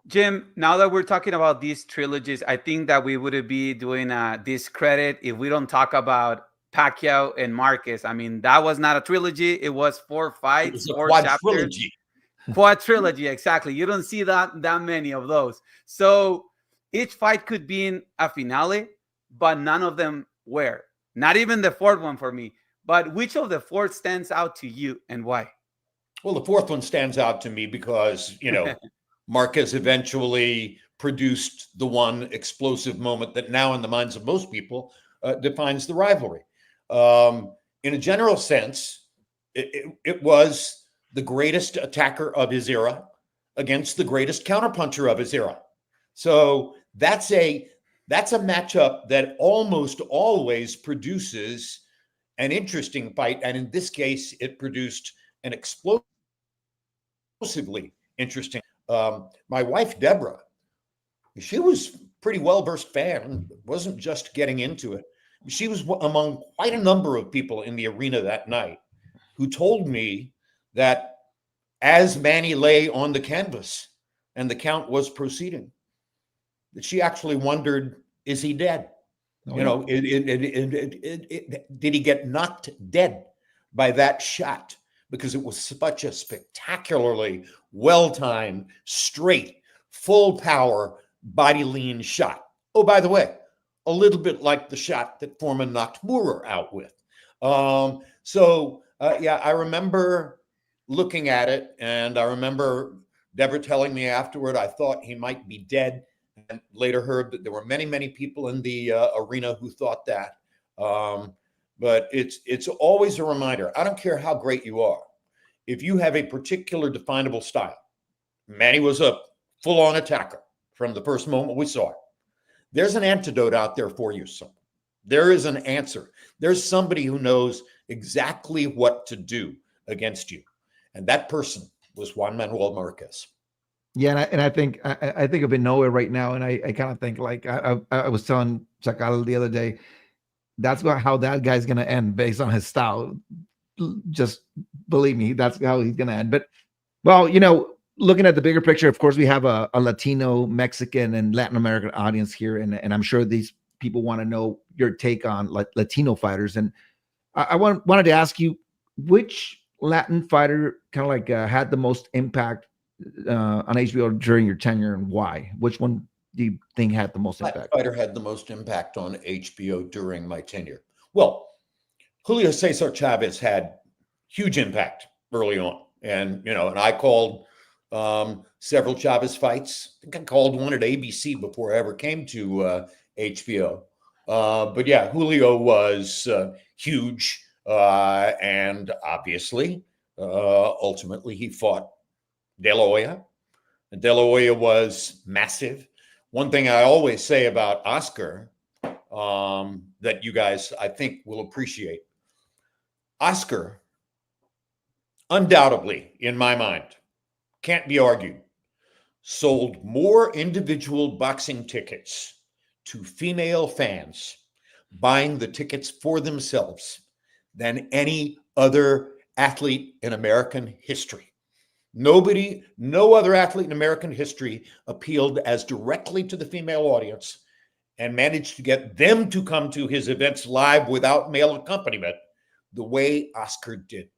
Jim, now that we're talking about these trilogies, I think that we would be doing a discredit if we don't talk about Pacquiao and Marquez. I mean, that was not a trilogy. It was four It fights, was a four chapters. quadrilogy. Quadrilogy, exactly. You don't see that many of those. So each fight could be in a finale, but none of them were. Not even the fourth one for me. But which of the four stands out to you and why? Well, the fourth one stands out to me because, Marquez eventually produced the one explosive moment that now, in the minds of most people, defines the rivalry. In a general sense, it was the greatest attacker of his era against the greatest counterpuncher of his era. So that's a matchup that almost always produces an interesting fight, and in this case, it produced an explosively interesting. My wife Deborah, she was pretty well versed fan, wasn't just getting into it. She was among quite a number of people in the arena that night who told me that as Manny lay on the canvas and the count was proceeding, that she actually wondered, is he dead? Oh, yeah. Did he get knocked dead by that shot? Because it was such a spectacularly well-timed, straight, full power, body lean shot. Oh, by the way, a little bit like the shot that Foreman knocked Moorer out with. Yeah, I remember looking at it, and I remember Deborah telling me afterward I thought he might be dead, and later heard that there were many, many people in the arena who thought that. But it's always a reminder. I don't care how great you are. If you have a particular definable style, Manny was a full-on attacker from the first moment we saw it. There's an antidote out there for you. So there is an answer. There's somebody who knows exactly what to do against you. And that person was Juan Manuel Marquez. Yeah, and I think I think of Inoue right now, and I kind of think like I was telling Chacal the other day, that's how that guy's gonna end based on his style. Just believe me, that's how he's gonna end. But well, looking at the bigger picture, of course, we have a Latino, Mexican, and Latin American audience here, and I'm sure these people want to know your take on Latino fighters. And I wanted to ask you, which Latin fighter kind of like had the most impact on HBO during your tenure, and why? Which one do you think had the most impact? Fighter had the most impact on HBO during my tenure. Well, Julio César Chávez had huge impact early on, and I called several Chavez fights. I think I called one at ABC before I ever came to HBO. But yeah, Julio was huge, and obviously, ultimately, he fought De La Hoya. And De La Hoya was massive. One thing I always say about Oscar that you guys, I think, will appreciate. Oscar, undoubtedly, in my mind, can't be argued, sold more individual boxing tickets to female fans buying the tickets for themselves than any other athlete in American history. No other athlete in American history appealed as directly to the female audience and managed to get them to come to his events live without male accompaniment the way Oscar did.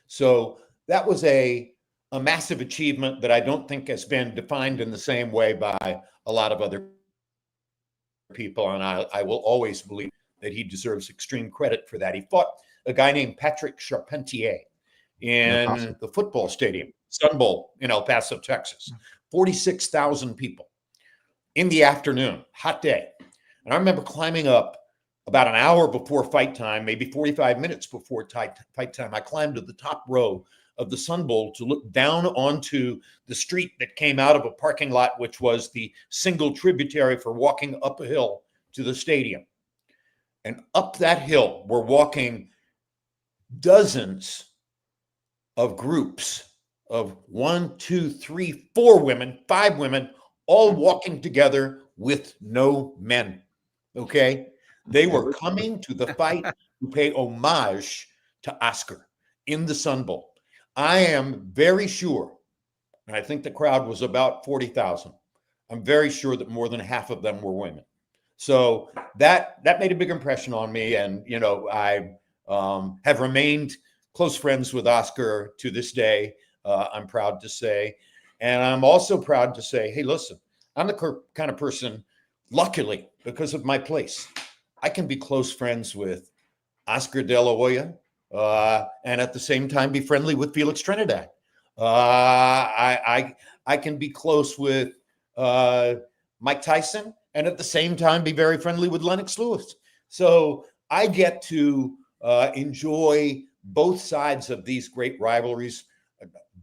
So that was a massive achievement that I don't think has been defined in the same way by a lot of other people. And I will always believe that he deserves extreme credit for that. He fought a guy named Patrick Charpentier in the football stadium, Sun Bowl in El Paso, Texas. 46,000 people in the afternoon, hot day. And I remember climbing up about an hour before fight time, maybe 45 minutes before fight time. I climbed to the top row of the Sun Bowl to look down onto the street that came out of a parking lot, which was the single tributary for walking up a hill to the stadium. And up that hill were walking dozens of groups of 1, 2, 3, 4 women, 5 women, all walking together with no men. Okay? They were coming to the fight to pay homage to Oscar in the Sun Bowl. I am very sure, and I think the crowd was about 40,000. I'm very sure that more than half of them were women. So that made a big impression on me. And, you know, I have remained close friends with Oscar to this day, I'm proud to say. And I'm also proud to say, hey, listen, I'm the kind of person, luckily, because of my place, I can be close friends with Oscar De La Hoya, and at the same time be friendly with Felix Trinidad. I can be close with Mike Tyson, and at the same time be very friendly with Lennox Lewis. So I get to enjoy both sides of these great rivalries,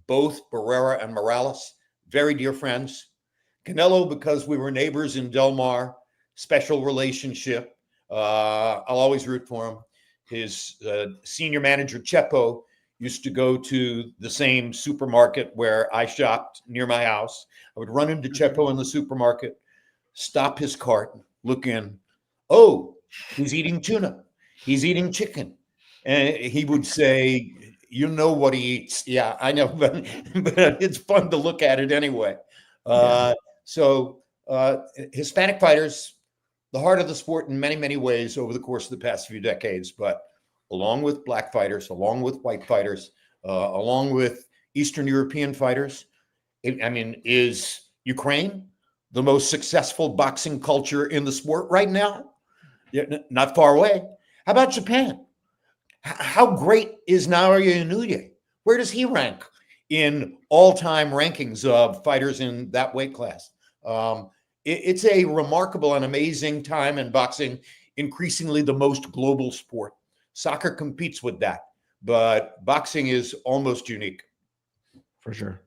both Barrera and Morales, very dear friends. Canelo, because we were neighbors in Del Mar, special relationship. I'll always root for him. His senior manager, Chepo, used to go to the same supermarket where I shopped near my house. I would run into Chepo in the supermarket, stop his cart, look in. Oh, he's eating tuna. He's eating chicken. And he would say, you know what he eats. Yeah, I know, but it's fun to look at it anyway. So Hispanic fighters, the heart of the sport in many, many ways over the course of the past few decades, but along with black fighters, along with white fighters, along with Eastern European fighters, is Ukraine the most successful boxing culture in the sport right now? Yeah, not far away. How about Japan? How great is Naoya Inoue? Where does he rank in all-time rankings of fighters in that weight class? It's a remarkable and amazing time in boxing, increasingly the most global sport. Soccer competes with that, but boxing is almost unique. For sure.